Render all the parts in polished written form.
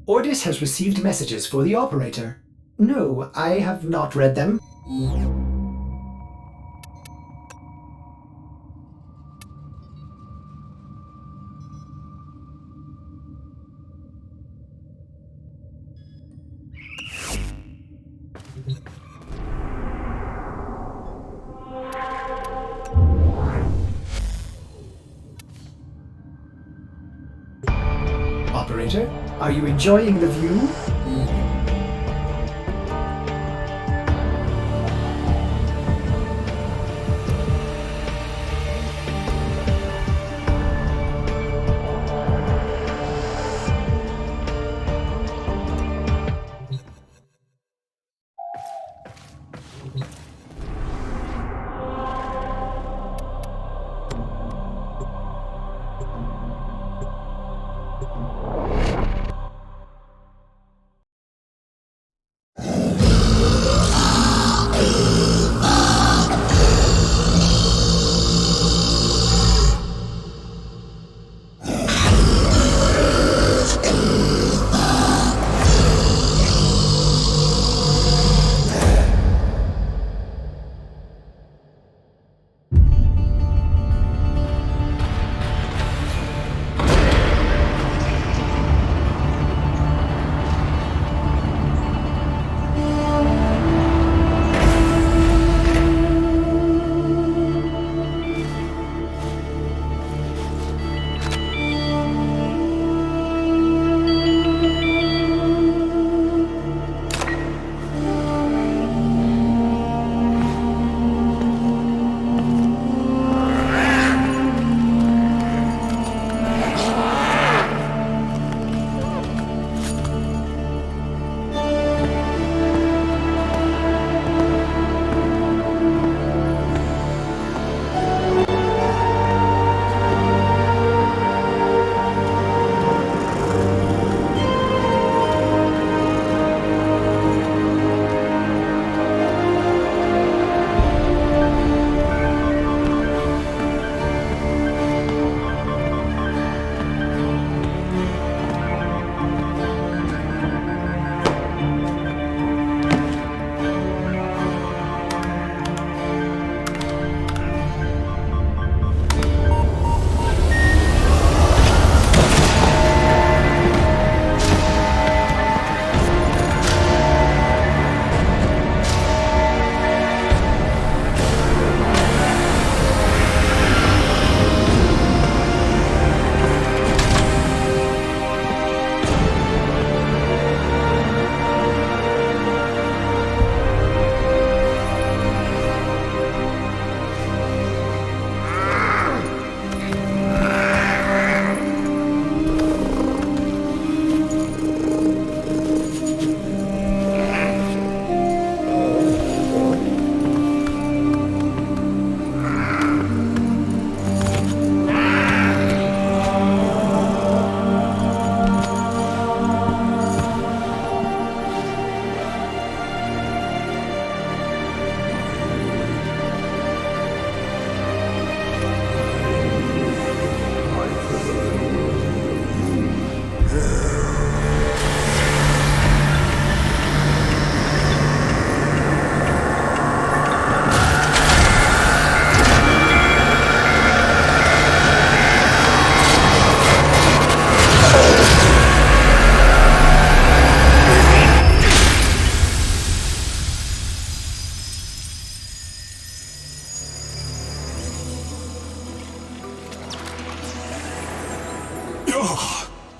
Ordis has received messages for the operator. No, I have not read them. Operator, are you enjoying the view?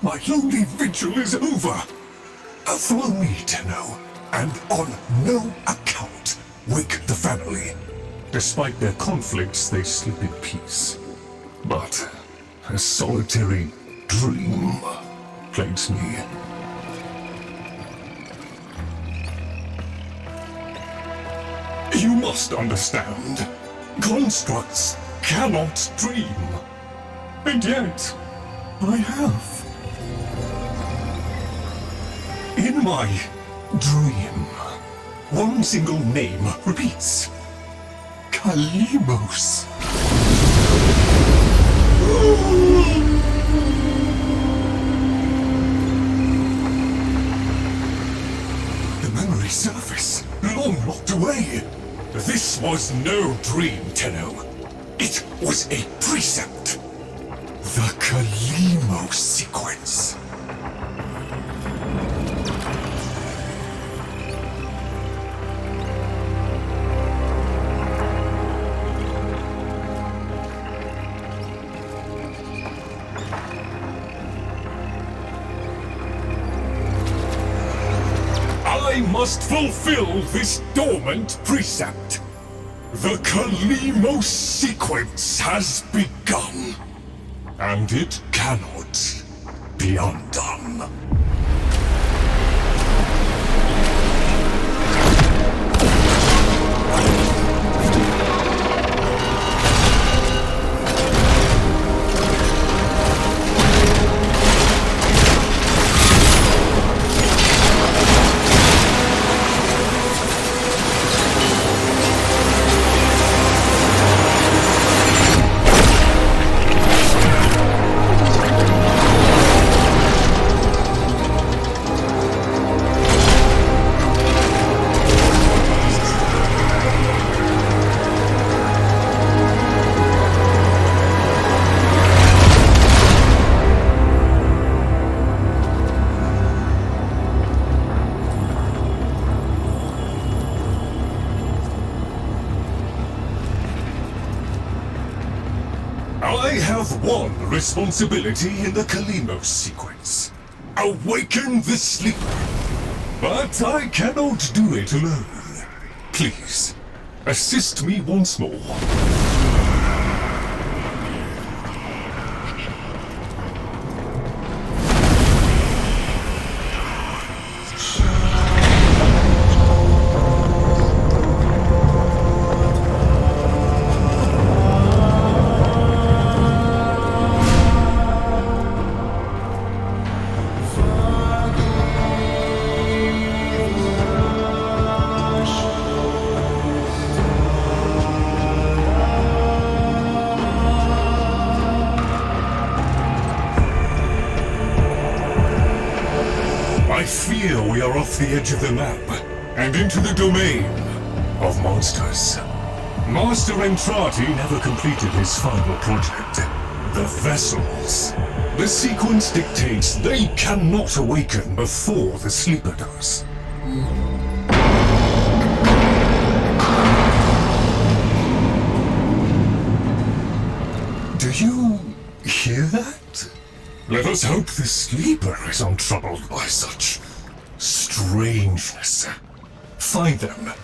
My lonely vigil is over. Follow me, Tenno, and on no account wake the family. Despite their conflicts, they sleep in peace. But a solitary dream plagues me. You must understand. Constructs cannot dream. And yet, I have. In my dream, one single name repeats. Kalimos. was no dream, Tenno. It was a precept. The Kalimo sequence. I must fulfill this dormant precept. The Kalimo sequence has begun, and it cannot be undone. I have one responsibility in the Kalimo sequence. Awaken the sleeper. But I cannot do it alone. Please, assist me once more. I fear we are off the edge of the map, and into the domain of monsters. Master Entrati never completed his final project, the vessels. The sequence dictates they cannot awaken before the sleeper does. Do you hear that? Let us hope the sleeper is untroubled by such strangeness. Find them.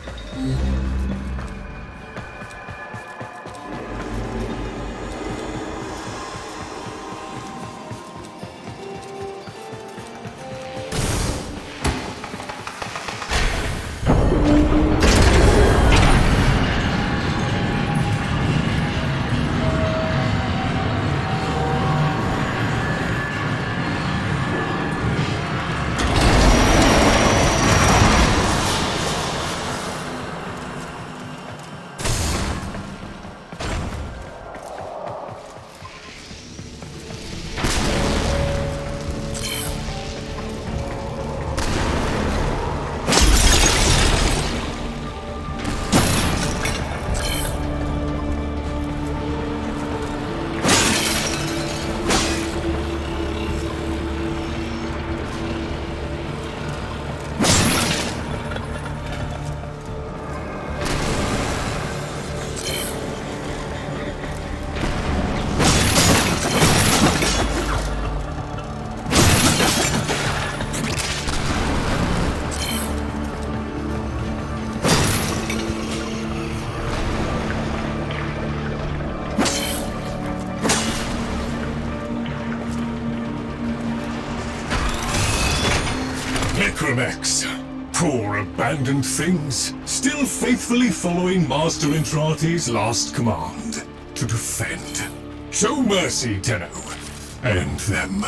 Necromex, poor abandoned things, still faithfully following Master Entrati's last command, to defend. Show mercy, Tenno. End them.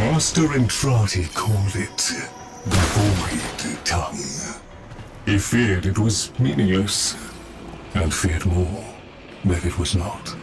Master Entrati called it the Void Tongue. He feared it was meaningless, and feared more that it was not.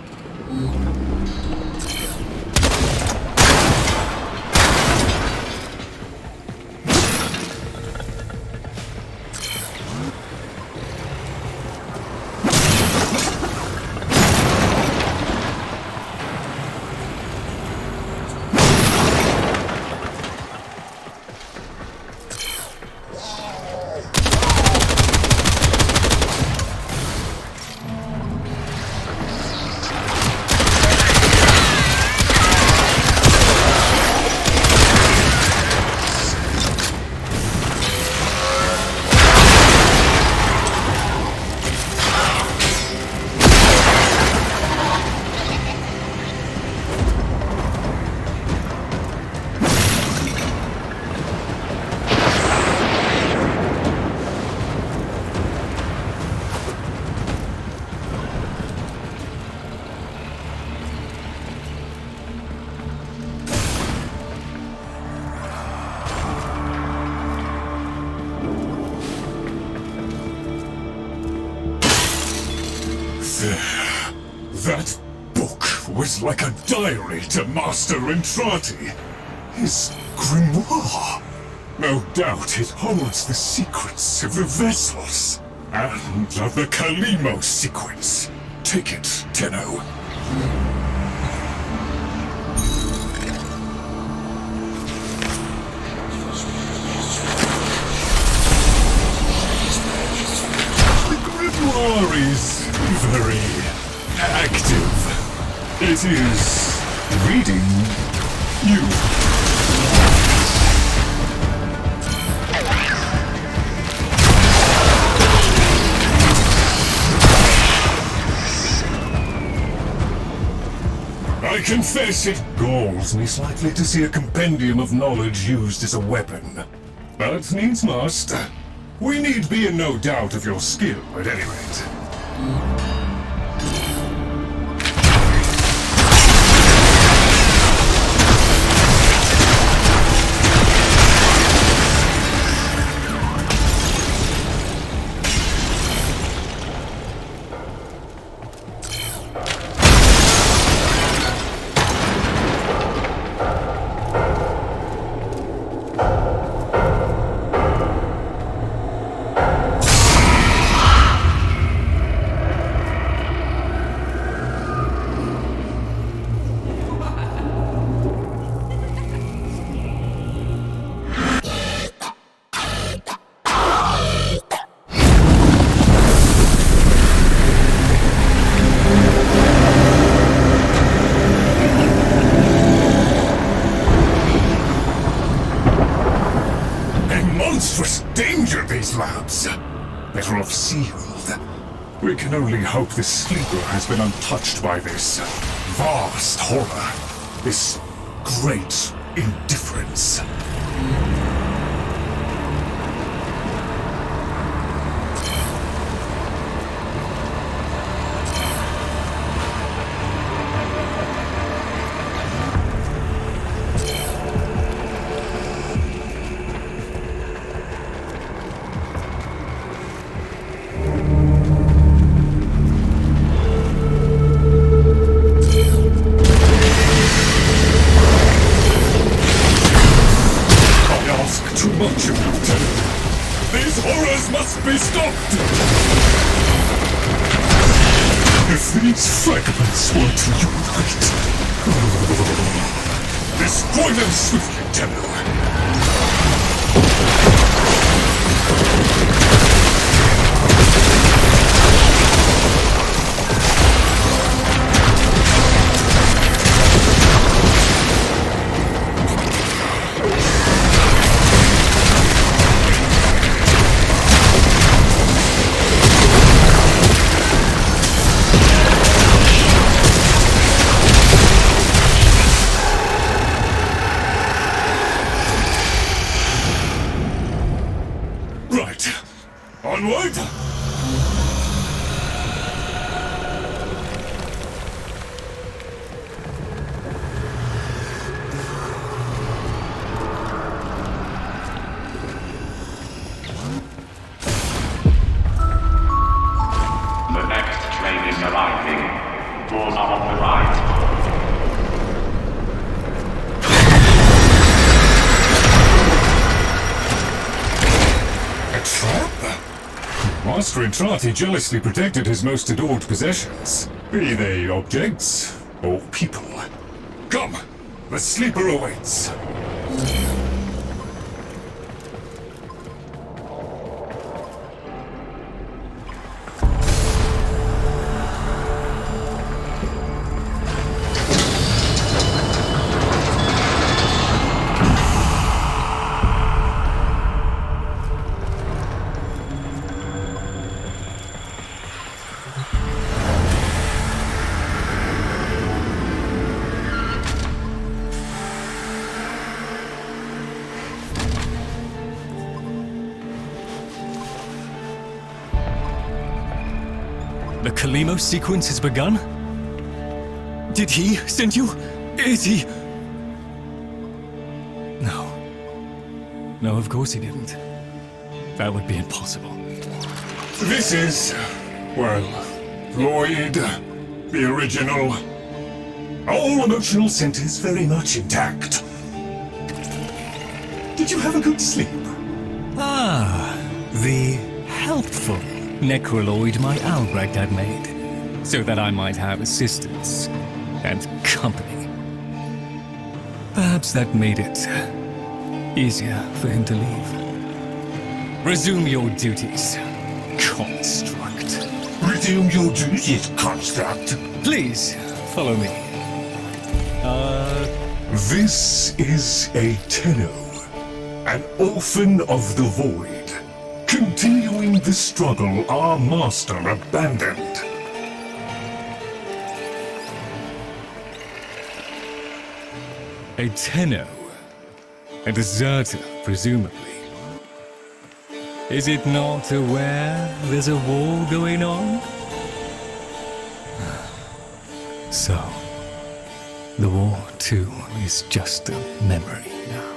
That book was like a diary to Master Entrati. His grimoire. No doubt it holds the secrets of the vessels and of the Kalimo sequence. Take it, Tenno. The grimoire is very active. It is reading you. I confess it galls me slightly to see a compendium of knowledge used as a weapon. But needs must. We need be in no doubt of your skill, at any rate. Monstrous danger, these labs. Better off sealed. We can only hope the sleeper has been untouched by this vast horror, this great indifference. Too much of you, Tenno. These horrors must be stopped! If these fragments were to unite... Destroy them swiftly, Tenno! Onward! Master Entrati jealously protected his most adored possessions, be they objects or people. Come, the sleeper awaits. The Kalimo sequence has begun? Did he send you? Is he? No. No, of course he didn't. That would be impossible. This is, well, Lloyd, the original. All emotional centers very much intact. Did you have a good sleep? Ah, the helpful necroloid my Albrecht had made, so that I might have assistance and company. Perhaps that made it easier for him to leave. Resume your duties, construct. Resume your duties, construct. Please, follow me. This is a Tenno, an orphan of the void. Continuing the struggle our master abandoned. A Tenno. A deserter, presumably. Is it not aware there's a war going on? So, the war too is just a memory now.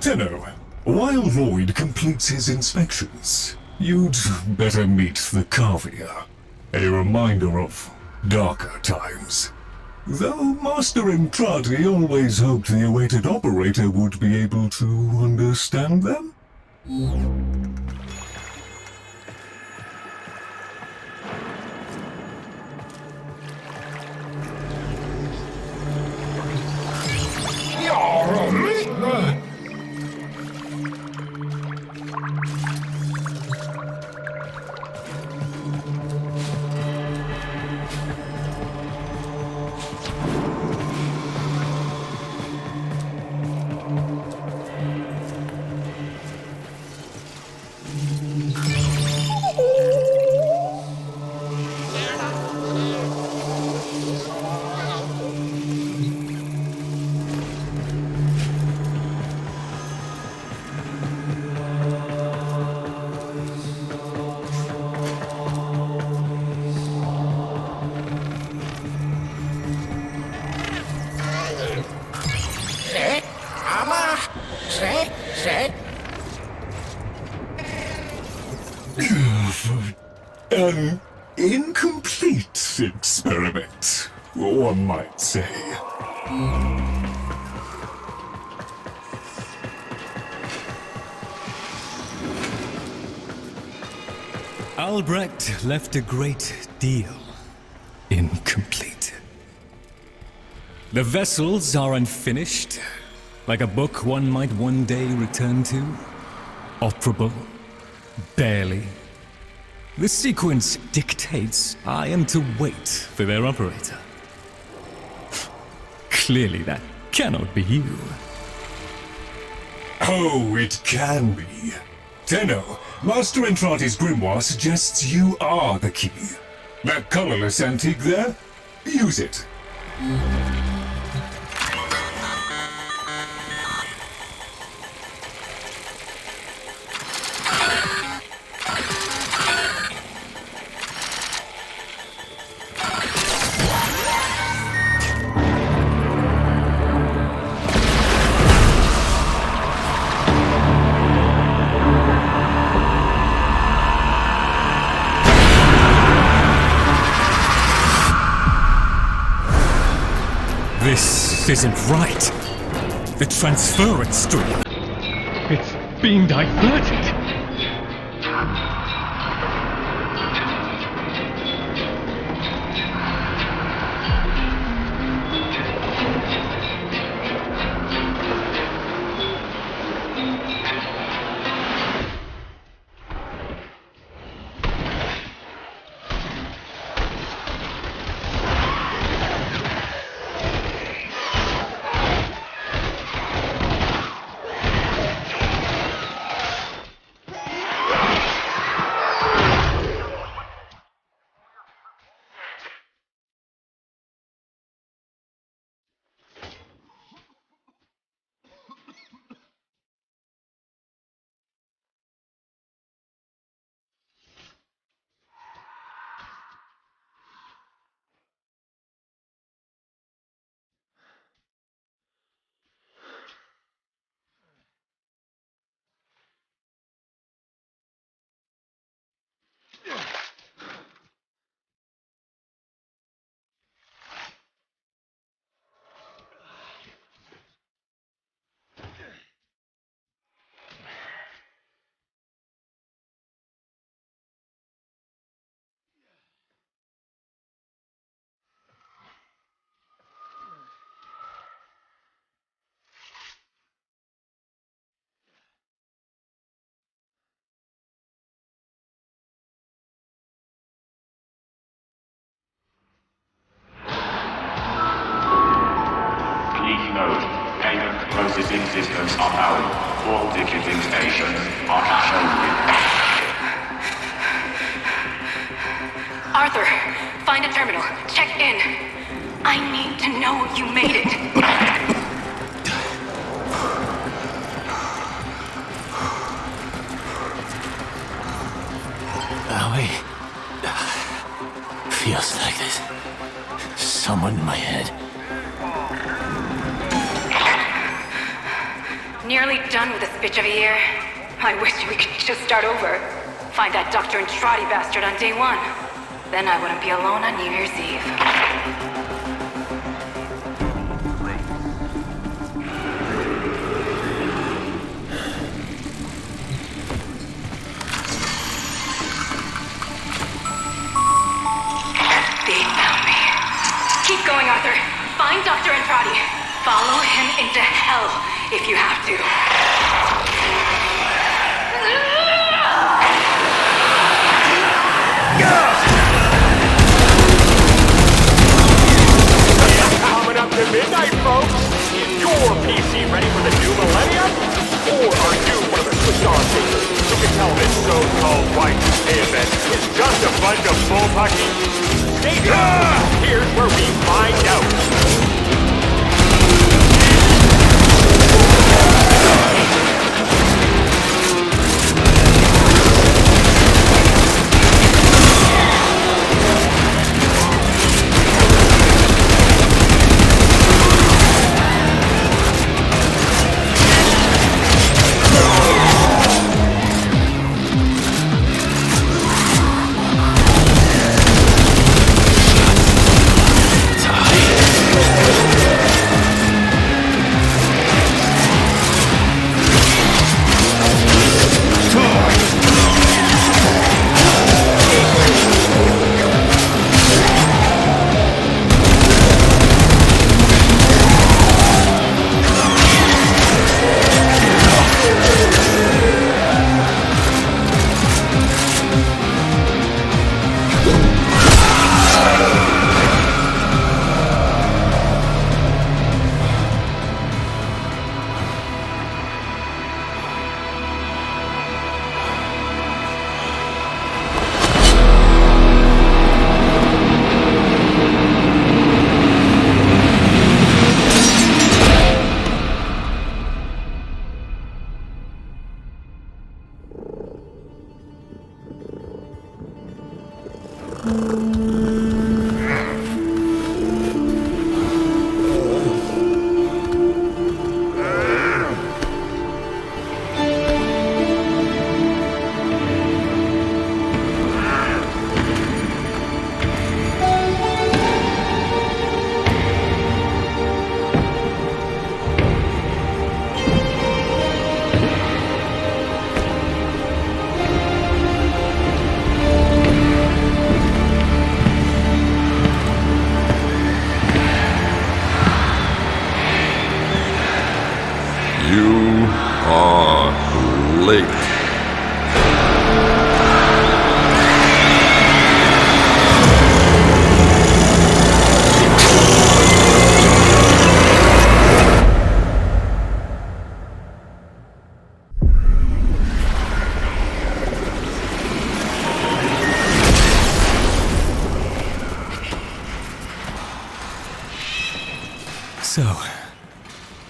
Tenno, while Lloyd completes his inspections, you'd better meet the Cavia, a reminder of darker times. Though Master Entrati always hoped the awaited operator would be able to understand them. An incomplete experiment, one might say. Albrecht left a great deal incomplete. The vessels are unfinished, like a book one might one day return to. Operable, barely. The sequence dictates I am to wait for their operator. Clearly that cannot be you. Oh, it can be. Tenno, Master Entrati's grimoire suggests you are the key. That colorless antique there? Use it. This isn't right. The transference stream. It's being diverted. Processing systems are powered. All ticketing stations are shown. Arthur, find a terminal. Check in. I need to know you made it. Owie. Feels like this. Someone in my head. Nearly done with this bitch of a year. I wish we could just start over. Find that Dr. Entrati bastard on day one. Then I wouldn't be alone on New Year's Eve. They found me. Keep going, Arthur. Find Dr. Entrati. Follow him into hell if you have to. Coming up to midnight, folks. Is your PC ready for the new millennium? Or are you one of the switched-on gamers who can tell this so-called Y2K event is just a bunch of bullpucky? Stay tuned. Here's where we find out. Die. You are late. So,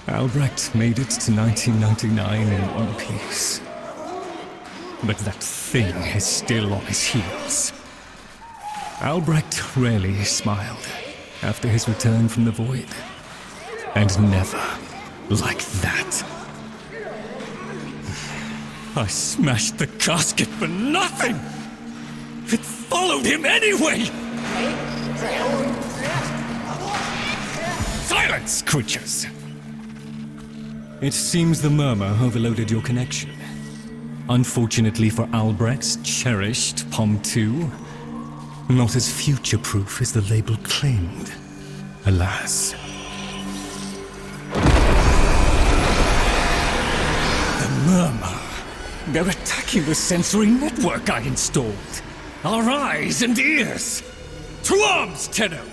Albrecht made it to 1999 in one piece. But that thing is still on his heels. Albrecht rarely smiled after his return from the void. And never like that. I smashed the casket for nothing! It followed him anyway! Silence, creatures! It seems the murmur overloaded your connection. Unfortunately for Albrecht's cherished POM 2, not as future-proof as the label claimed. Alas. The murmur. They're attacking the sensory network I installed. Our eyes and ears. To arms, Tenno!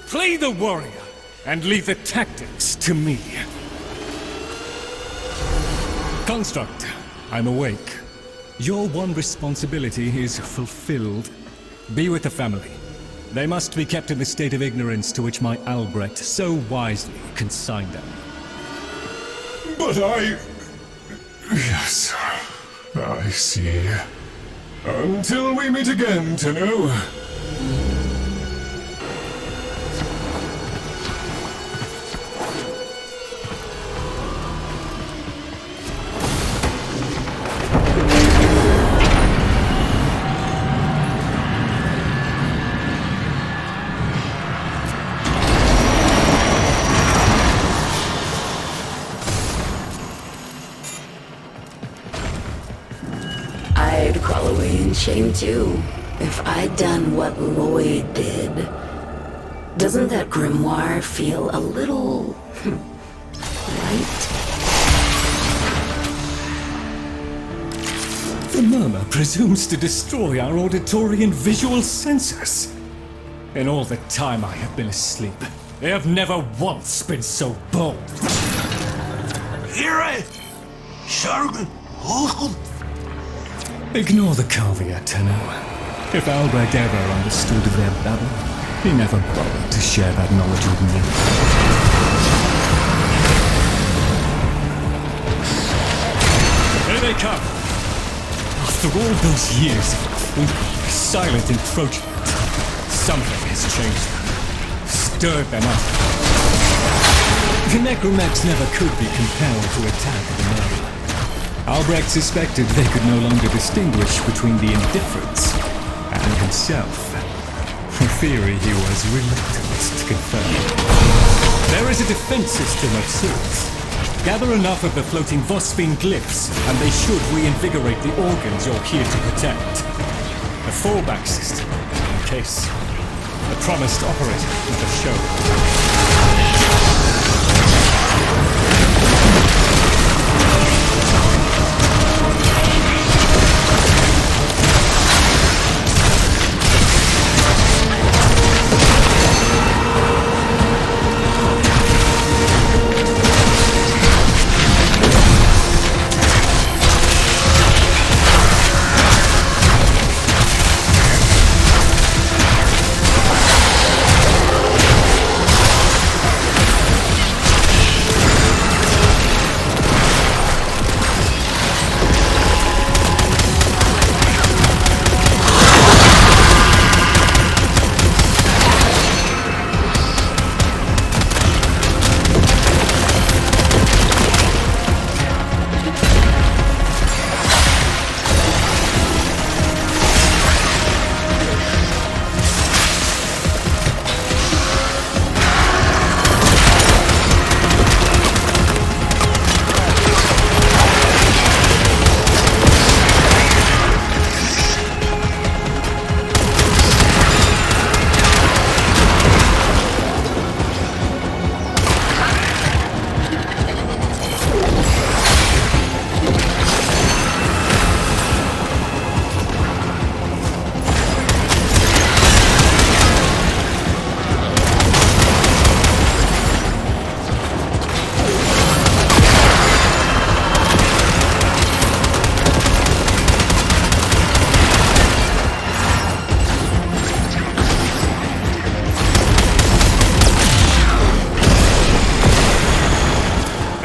Play the warrior, and leave the tactics to me. Construct, I'm awake. Your one responsibility is fulfilled. Be with the family. They must be kept in the state of ignorance to which my Albrecht so wisely consigned them. But I... Yes, I see. Until we meet again, Tenno. I'd crawl away in shame too, if I'd done what Lloyd did. Doesn't that grimoire feel a little... right? The murmur presumes to destroy our auditory and visual senses. In all the time I have been asleep, they have never once been so bold. Ignore the caveat, Tenno. If Albrecht ever understood their babble, he never bothered to share that knowledge with me. Here they come! After all those years of creepy, silent encroachment, something has changed them, stirred them up. The necromags never could be compelled to attack the murder. Albrecht suspected they could no longer distinguish between the indifferents and himself. A theory he was reluctant to confirm. There is a defense system of sorts. Gather enough of the floating Vosphine glyphs, and they should reinvigorate the organs you're here to protect. A fallback system, in case the promised operator never showed.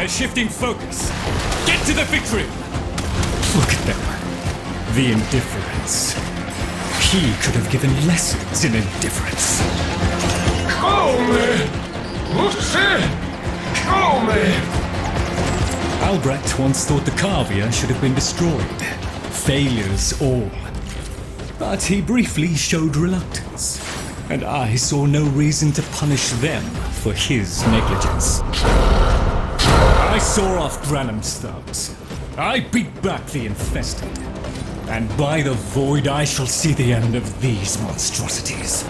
They're shifting focus. Get to the victory! Look at them. The indifference. He could have given lessons in indifference. Albrecht once thought the Carvia should have been destroyed. Failures all. But he briefly showed reluctance, and I saw no reason to punish them for his negligence. I saw off Granum's thugs. I beat back the infested. And by the void I shall see the end of these monstrosities.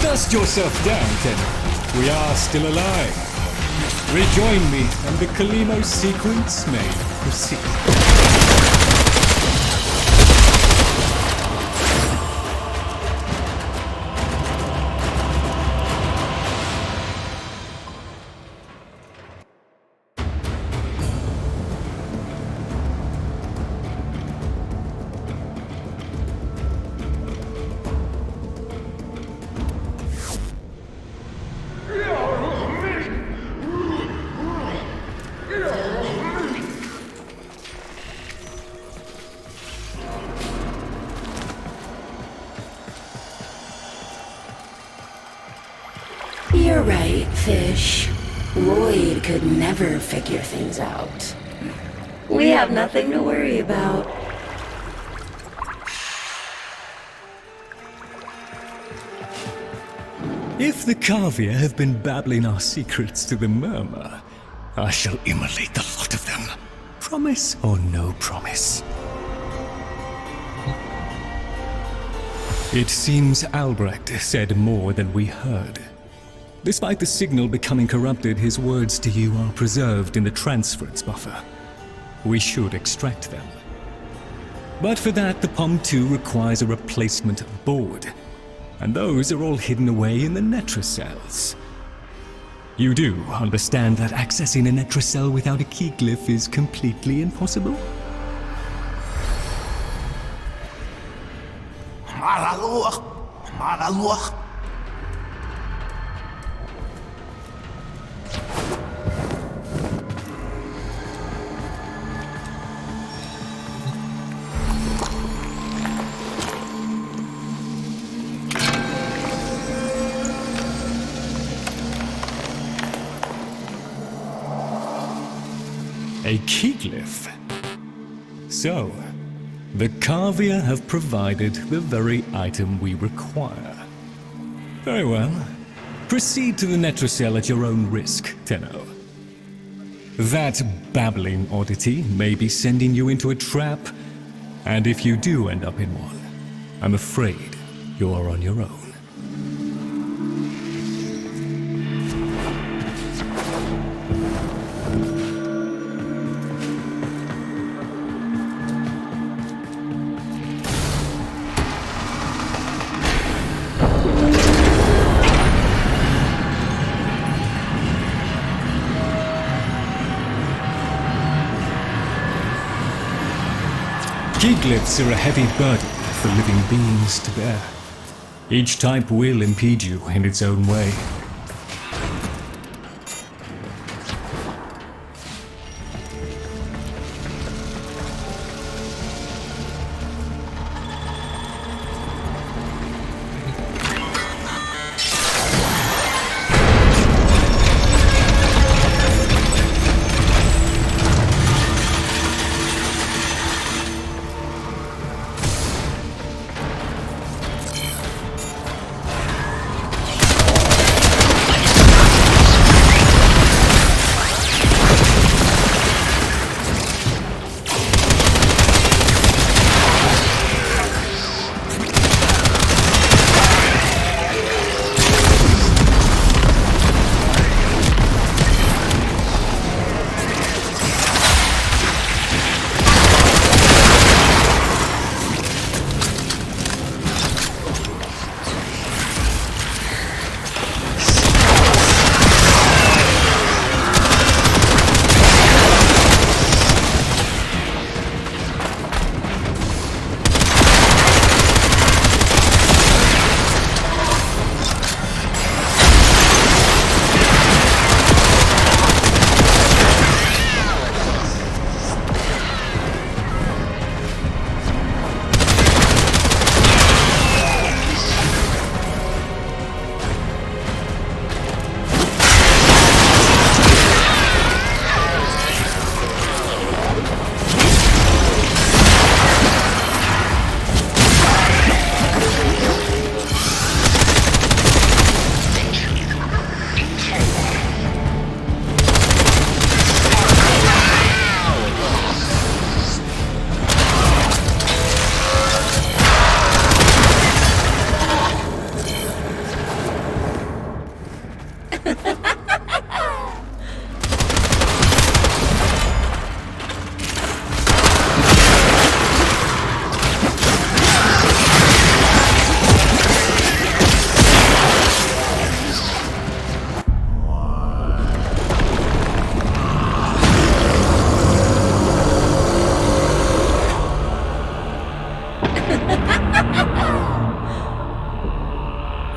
Dust yourself down, Tenno. We are still alive. Rejoin me, and the Kalimo sequence may proceed. You're right, Fish. Lloyd could never figure things out. We have nothing to worry about. If the Carvia have been babbling our secrets to the Murmur, I shall immolate the lot of them. Promise or no promise? It seems Albrecht said more than we heard. Despite the signal becoming corrupted, his words to you are preserved in the transference buffer. We should extract them. But for that, the POM-2 requires a replacement board. And those are all hidden away in the Netracels. You do understand that accessing a Netracel without a key glyph is completely impossible? A key glyph. So, the Carvia have provided the very item we require. Very well. Proceed to the Netrocell at your own risk, Tenno. That babbling oddity may be sending you into a trap, and if you do end up in one, I'm afraid you're on your own. Key glyphs are a heavy burden for living beings to bear. Each type will impede you in its own way.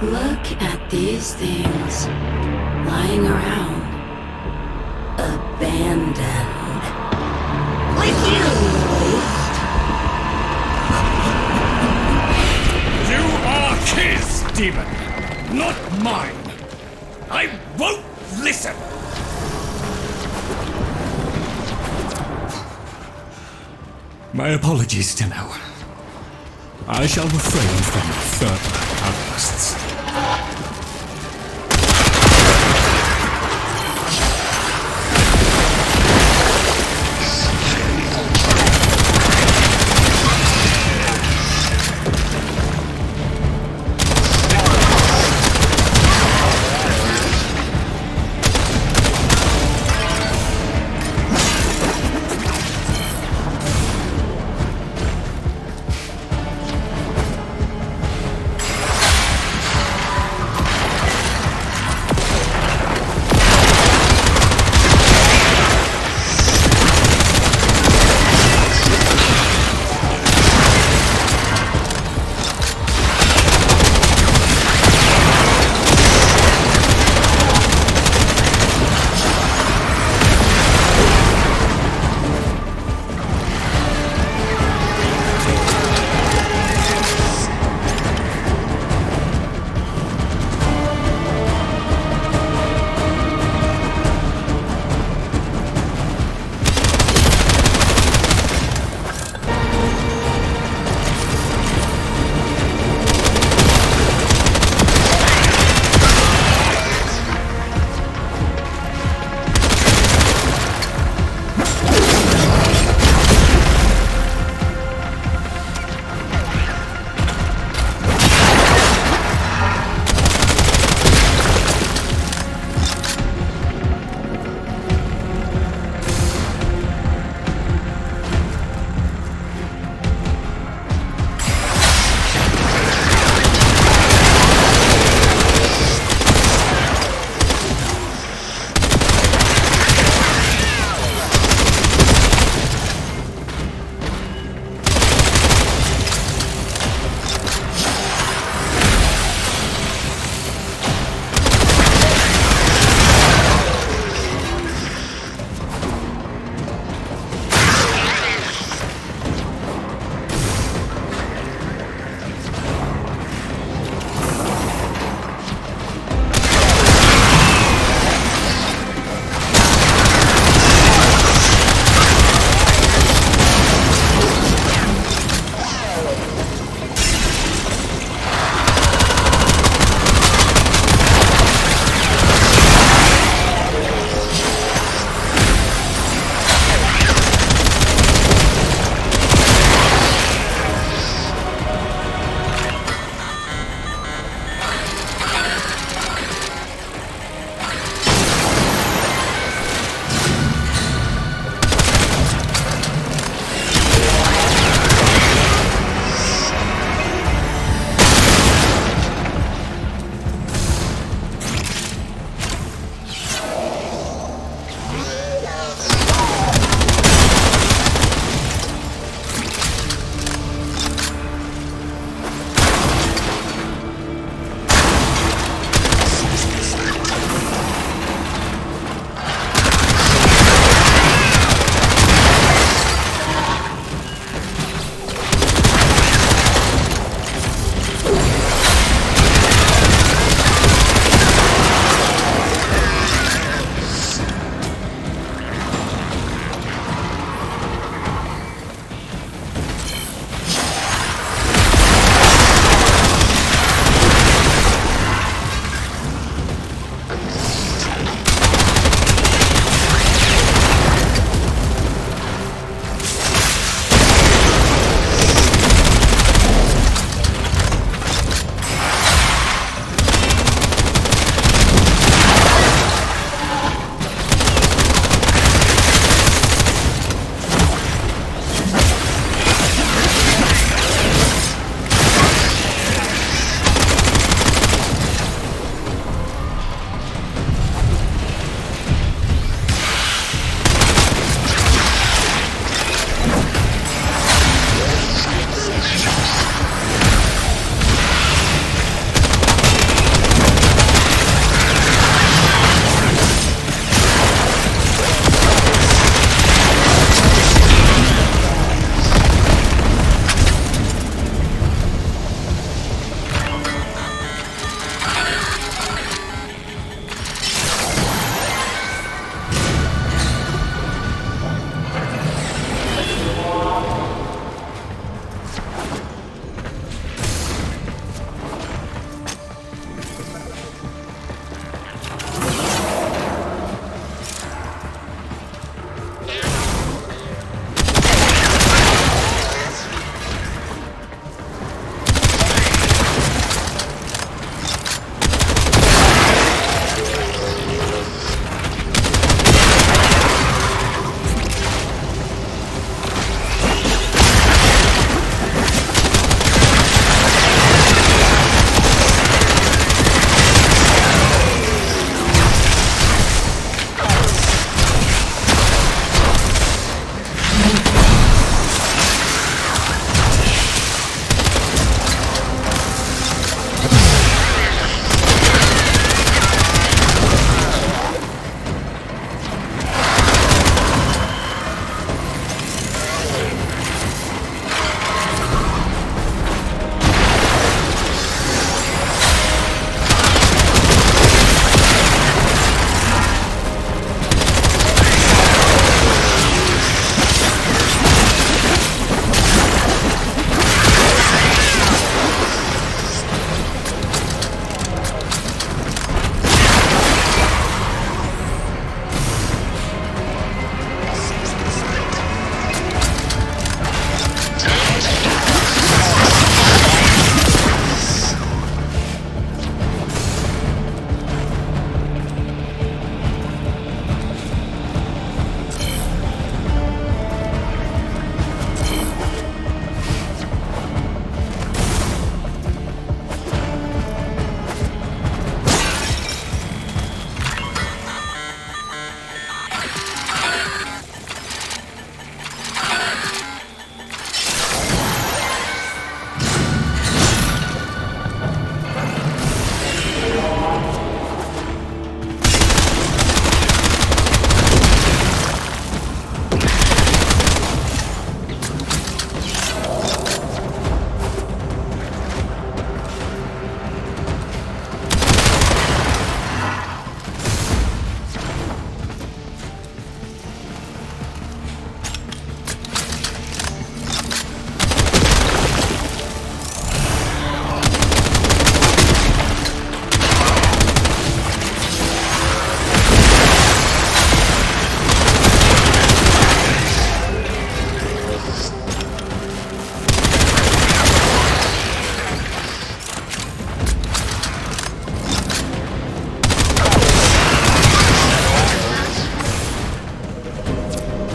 Look at these things lying around, abandoned. Like you! You are his demon, not mine. I won't listen. My apologies, Tenno. I shall refrain from further outbursts.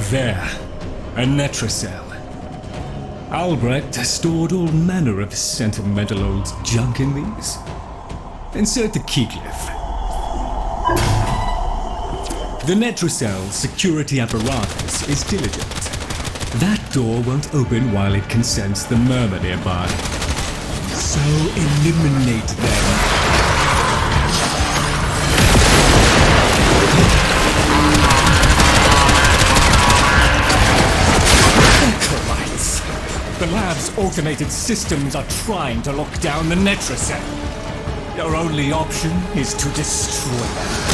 There, a Netracell. Albrecht stored all manner of sentimental old junk in these. Insert the keycliff. The Netracell's security apparatus is diligent. That door won't open while it can sense the murmur nearby. So eliminate them. The lab's automated systems are trying to lock down the Netracell. Your only option is to destroy them.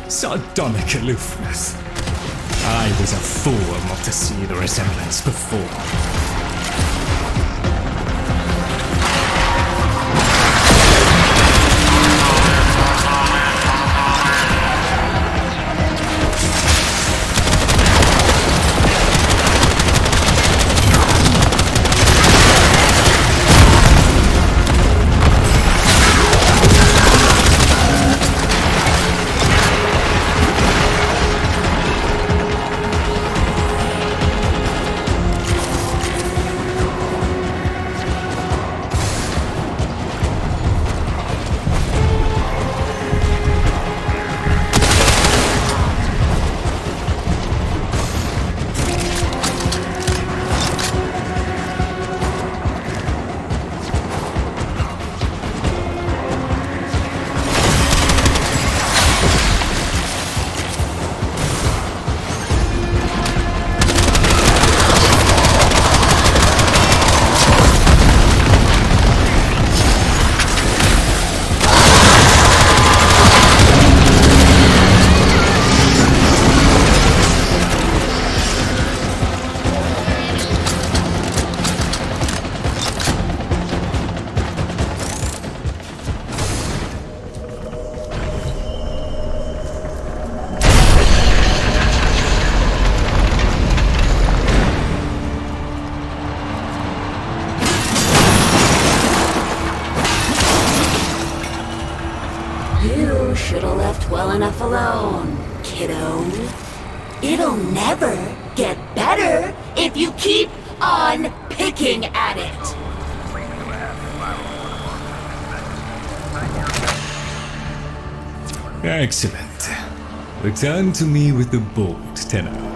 Sardonic aloofness. I was a fool not to see the resemblance before. You should have left well enough alone, kiddo. It'll never get better if you keep on picking at it. Excellent. Return to me with the bolt, Tenno.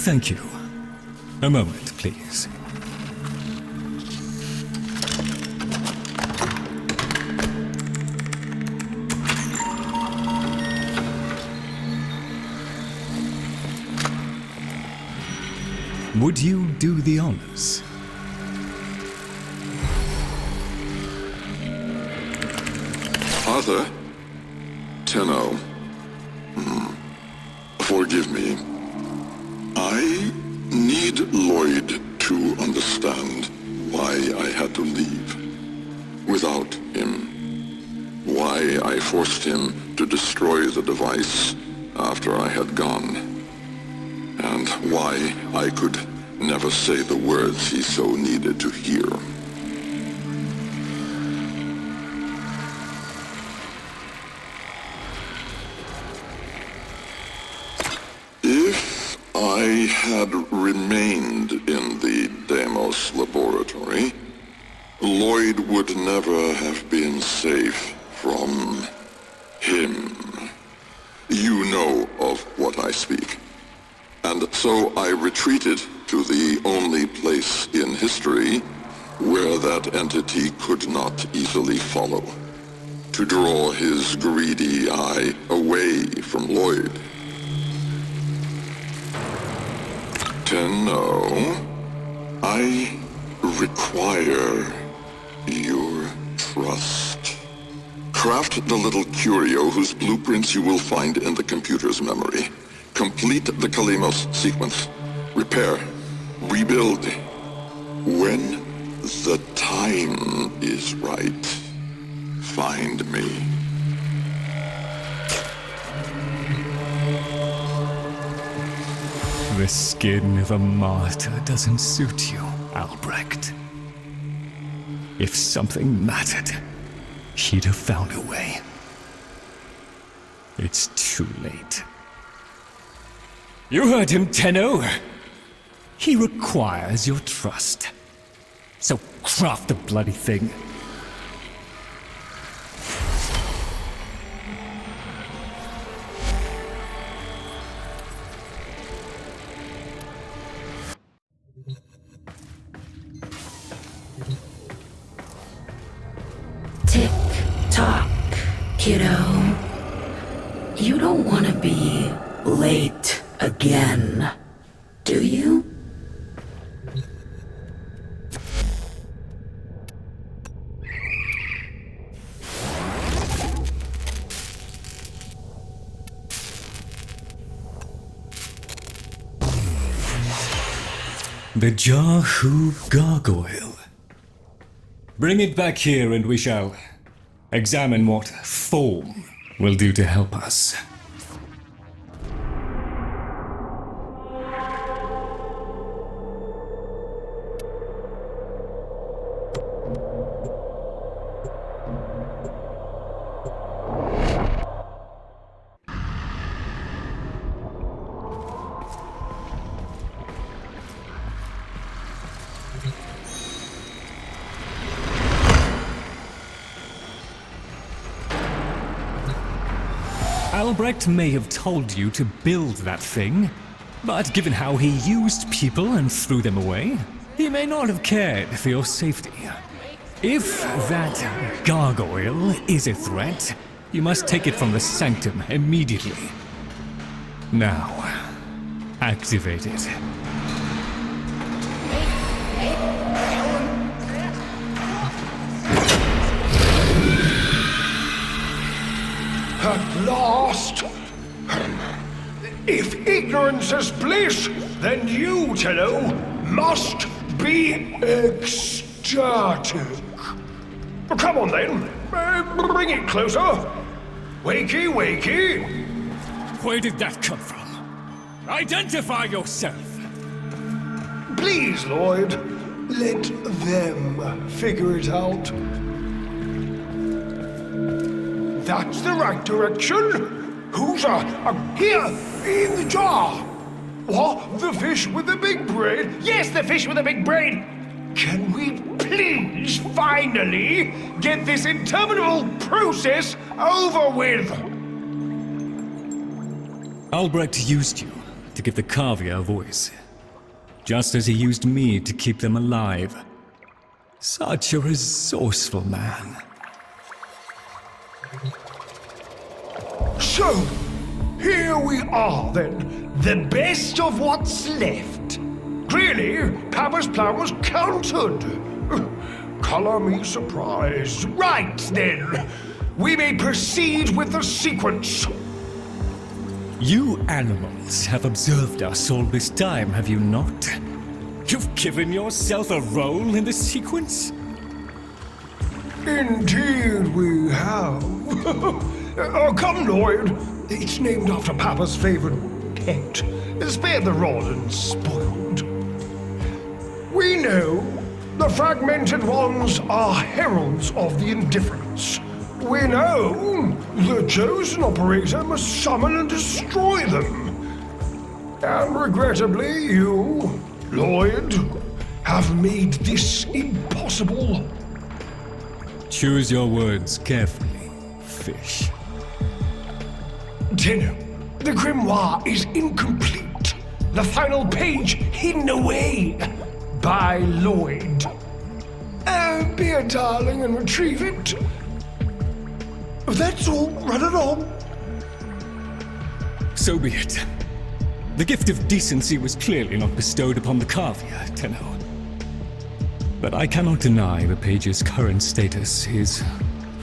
Thank you. A moment, please. Would you do the honors? Arthur? Tenno. Forgive me. I need Lloyd to understand why I had to leave without him. Why I forced him to destroy the device after I had gone. And why I could never say the words he so needed to hear. If I had remained in the Deimos laboratory, Lloyd would never have been safe from him. You know of what I speak. And so I retreated to the only place in history where that entity could not easily follow, to draw his greedy eye away from Lloyd. Tenno, I require your trust. Craft the little curio whose blueprints you will find in the computer's memory. Complete the Kalimos sequence. Repair. Rebuild. When the time is right, find me. The skin of a martyr doesn't suit you, Albrecht. If something mattered, he'd have found a way. It's too late. You heard him, Tenno. He requires your trust. So craft the bloody thing. Tick-tock, kiddo. You don't want to be late again, do you? The Jahu gargoyle. Bring it back here and we shall examine what form will do to help us. Albrecht may have told you to build that thing, but given how he used people and threw them away, he may not have cared for your safety. If that gargoyle is a threat, you must take it from the sanctum immediately. Now, activate it. At last! If ignorance is bliss, then you, Tenno, must be ecstatic. Come on then, bring it closer. Wakey, wakey. Where did that come from? Identify yourself! Please, Lloyd, let them figure it out. That's the right direction. Who's here in the jar? What? The fish with the big brain? Yes, the fish with the big brain. Can we please finally get this interminable process over with? Albrecht used you to give the Cavia a voice, just as he used me to keep them alive. Such a resourceful man. So, here we are then, the best of what's left. Clearly, Papa's plan was countered. Color me surprised. Right then, we may proceed with the sequence. You animals have observed us all this time, have you not? You've given yourself a role in the sequence? Indeed we have. Oh, come, Lloyd. It's named after Papa's favorite pet. Spare the raw and spoiled. We know the fragmented ones are heralds of the indifference. We know the chosen operator must summon and destroy them. And regrettably, you, Lloyd, have made this impossible. Choose your words carefully, fish. Tenno, the grimoire is incomplete. The final page hidden away by Lloyd. Be a darling and retrieve it. That's all. Run along. So be it. The gift of decency was clearly not bestowed upon the Cavia, Tenno. But I cannot deny the page's current status is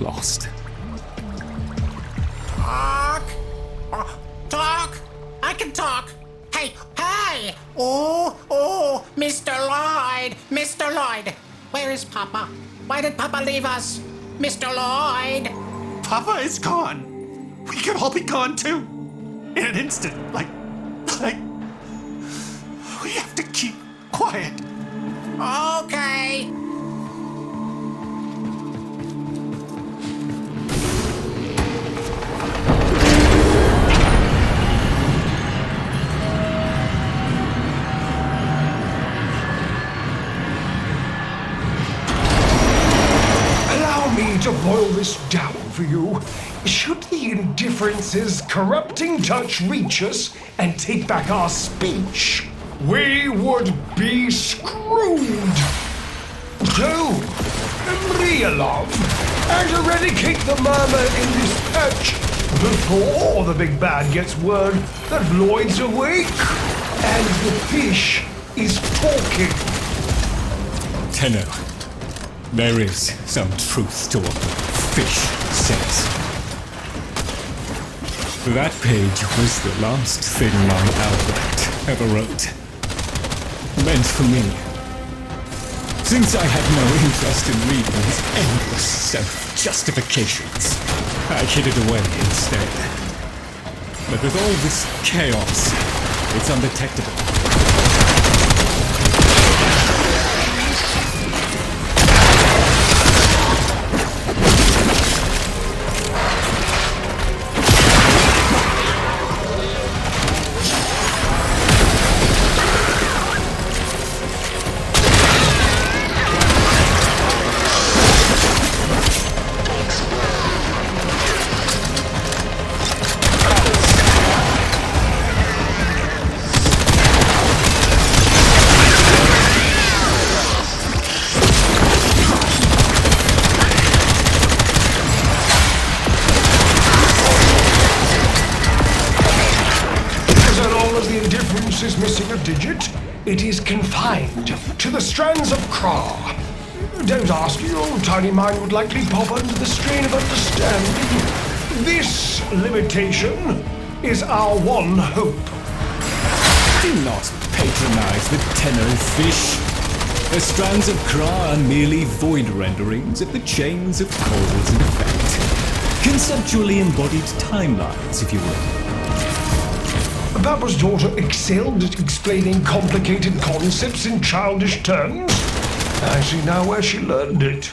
lost. Talk! I can talk! Hey! Oh, Mr. Lloyd! Mr. Lloyd! Where is Papa? Why did Papa leave us? Mr. Lloyd! Papa is gone. We could all be gone too. In an instant. Like... We have to keep quiet. Okay. To boil this down for you, should the indifference's corrupting touch reach us and take back our speech, we would be screwed. So, realign and eradicate the murmur in this patch before the big bad gets word that Lloyd's awake and the fish is talking. Tenno. There is some truth to what the fish says. That page was the last thing my Albert ever wrote. Meant for me. Since I had no interest in reading his endless self-justifications, I hid it away instead. But with all this chaos, it's undetectable. Is missing a digit, it is confined to the strands of Kra. Don't ask, your tiny mind would likely pop under the strain of understanding. This limitation is our one hope. Do not patronize the Tenno fish. The strands of Kra are merely void renderings of the chains of cause and effect. Conceptually embodied timelines, if you will. Papa's daughter excelled at explaining complicated concepts in childish terms. I see now where she learned it.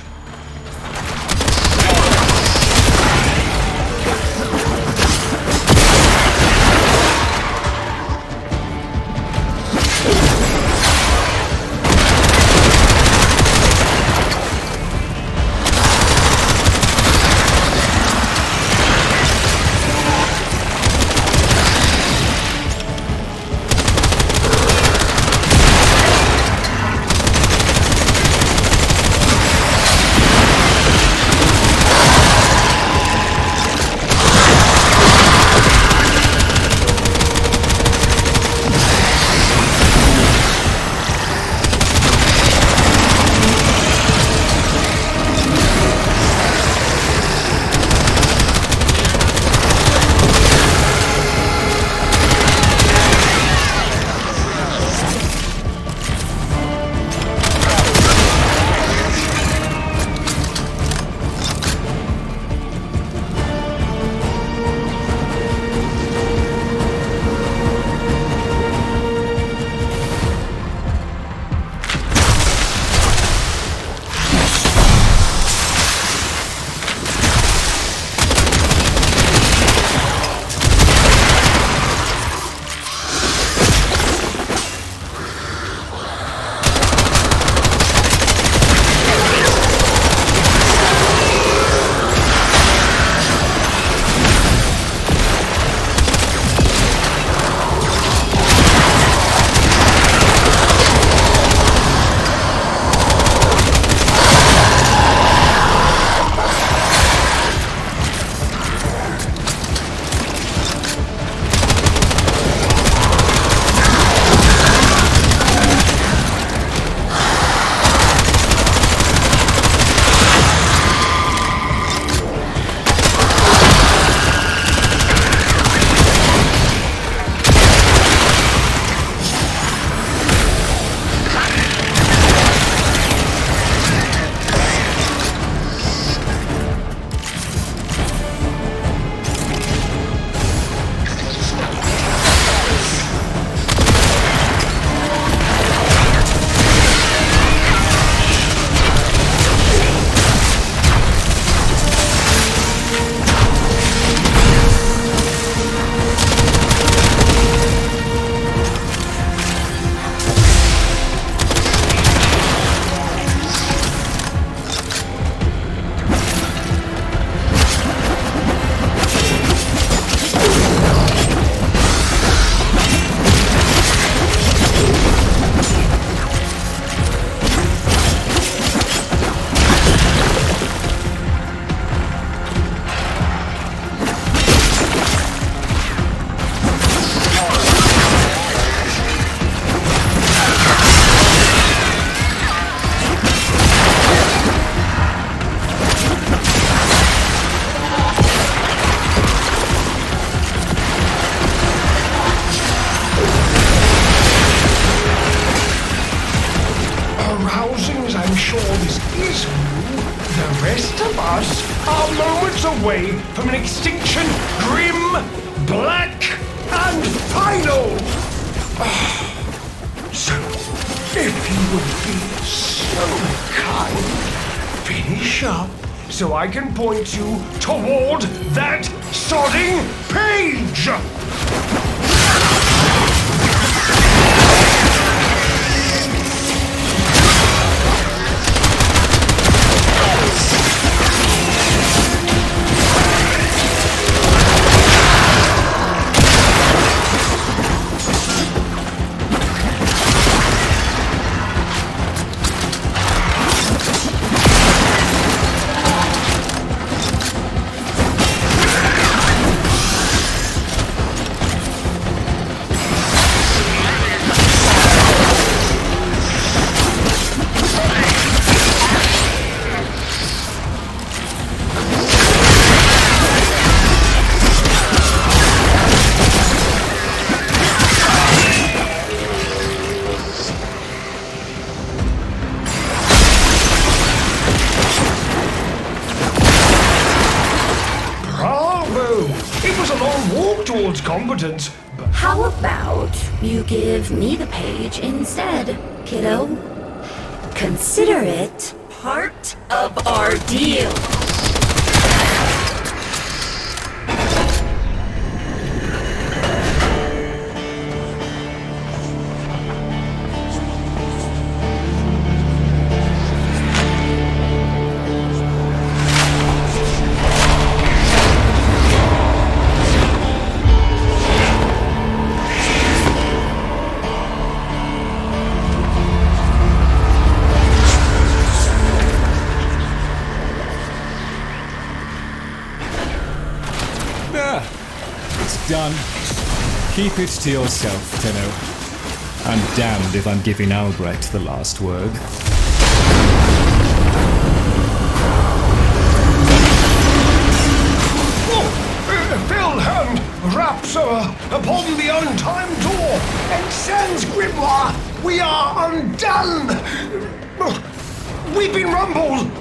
way from an extinction grim, black, and final! So, if you would be so kind, finish up so I can point you toward that sodding page! Competence, but how about you give me the page instead, kiddo? Consider it part of our deal. Done. Keep it to yourself, Tenno. I'm damned if I'm giving Albrecht the last word. Filled hand raps upon the untimed door, and sans grimoire, we are undone! We've been rumbled!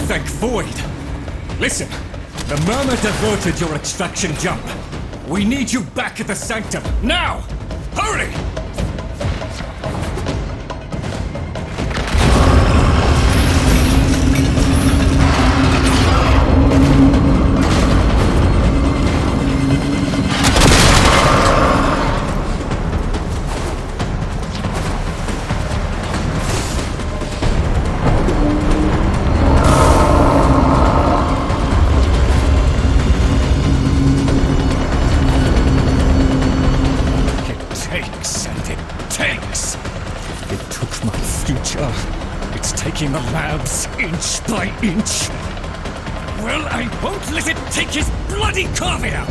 Thank Void! Listen, the Murmur diverted your extraction jump. We need you back at the Sanctum, now! Hurry! Taking the labs inch by inch. Well, I won't let it take his bloody corvia!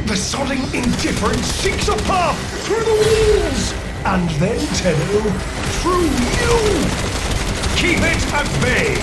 The sodding indifference seeks a path through the walls! And then, Tenno, through you! Keep it at bay!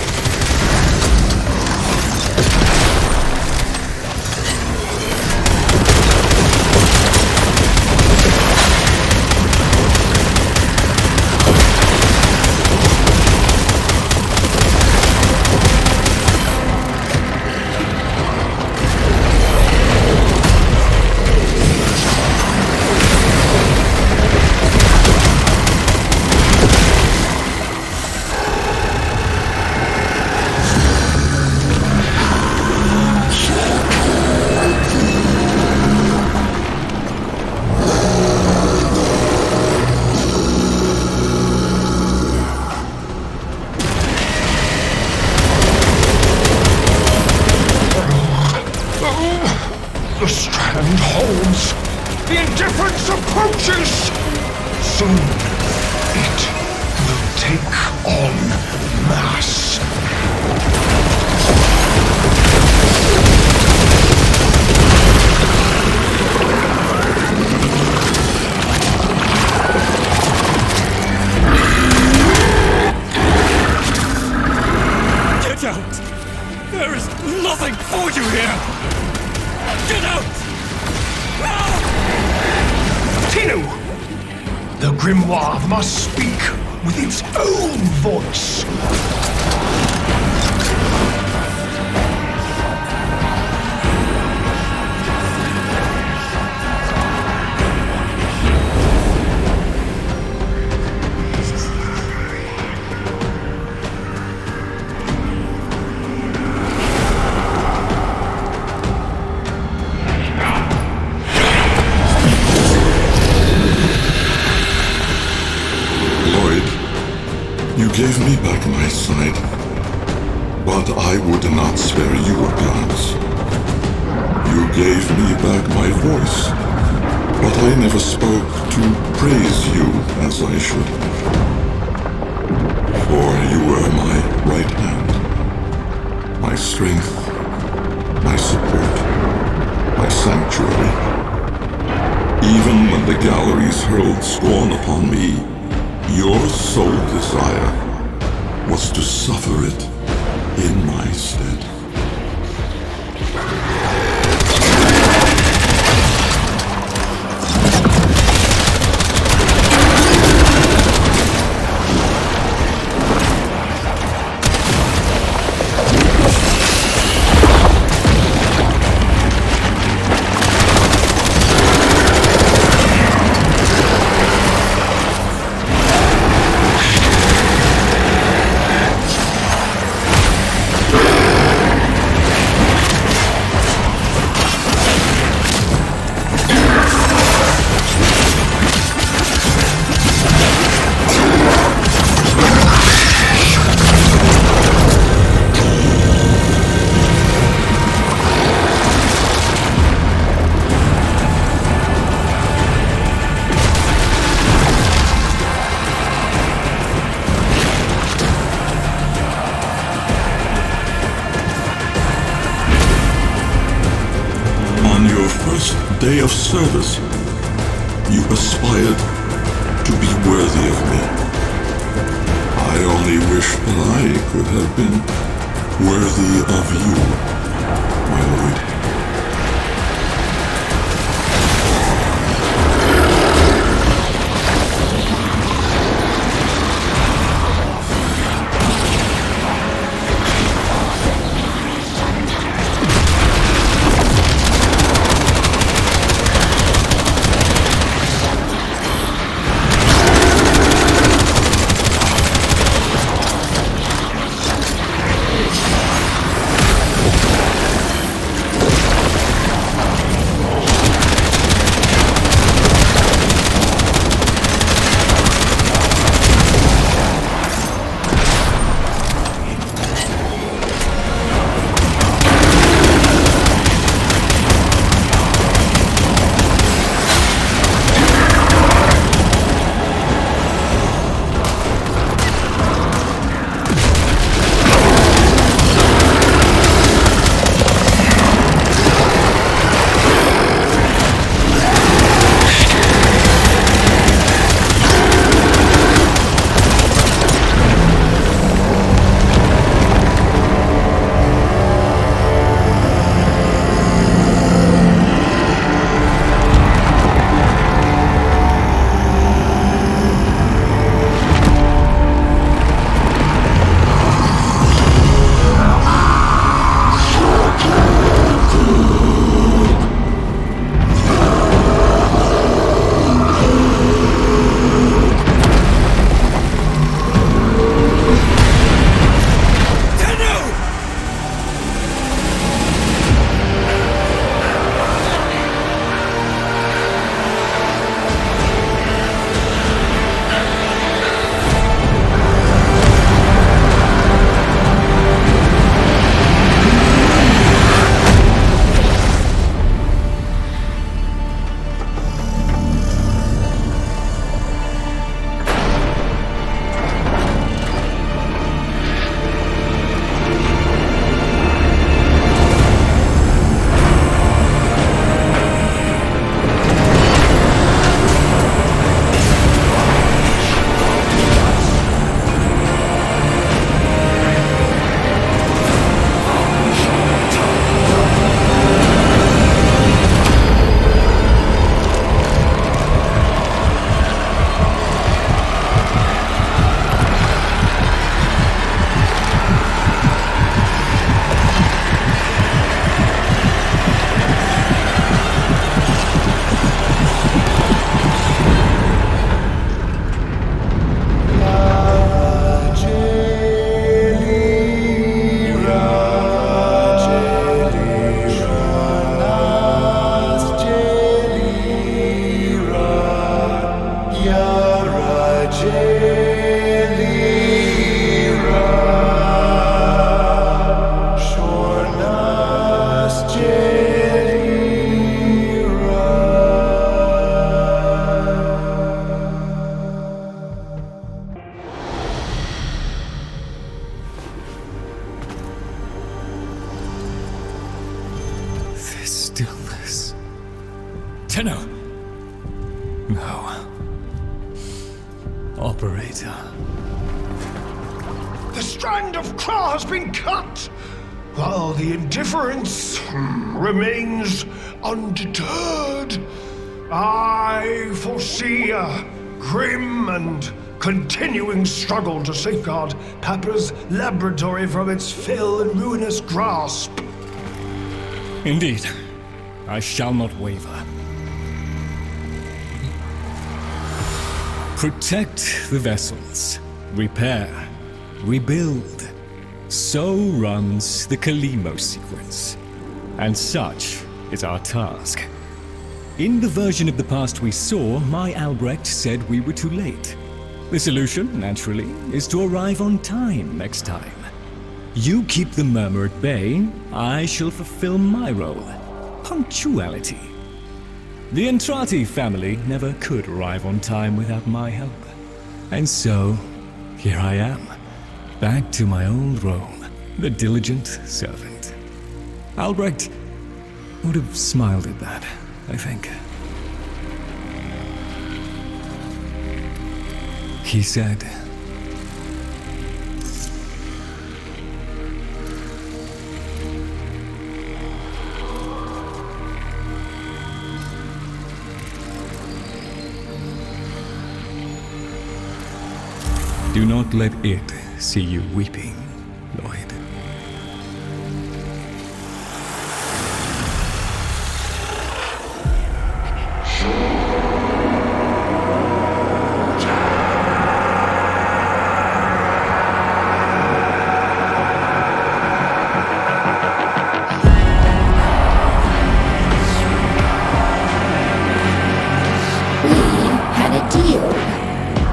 The strand holds. The indifference approaches. Soon, it will take on mass. grimoire must speak with its own voice. You gave me back my sight, but I would not spare you a glance. You gave me back my voice, but I never spoke to praise you as I should. For you were my right hand, my strength, my support, my sanctuary. Even when the galleries hurled scorn upon me, your sole desire was to suffer it in my stead. Day of service, you aspired to be worthy of me. I only wish that I could have been worthy of you, my lord. No. No. Operator. The strand of Kra has been cut, while the indifference remains undeterred. I foresee a grim and continuing struggle to safeguard Papa's laboratory from its fell and ruinous grasp. Indeed. I shall not waver. Protect the vessels. Repair. Rebuild. So runs the Kalimo sequence. And such is our task. In the version of the past we saw, my Albrecht said we were too late. The solution, naturally, is to arrive on time next time. You keep the murmur at bay, I shall fulfill my role. Punctuality. The Entrati family never could arrive on time without my help. And so, here I am, back to my old role, the diligent servant. Albrecht would have smiled at that, I think. He said, "Do not let it see you weeping, Lloyd."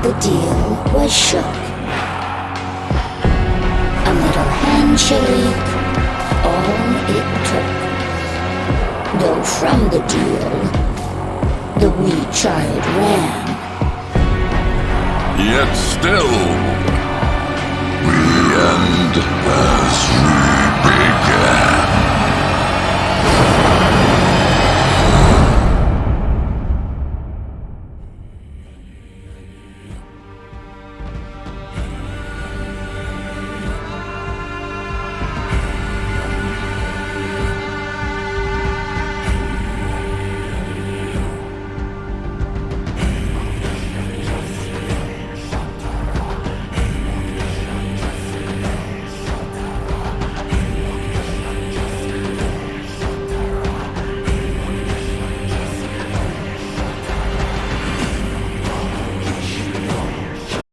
The deal was shook. A little handshake, all it took. Though from the deal, the wee child ran. Yet still, we end as we began.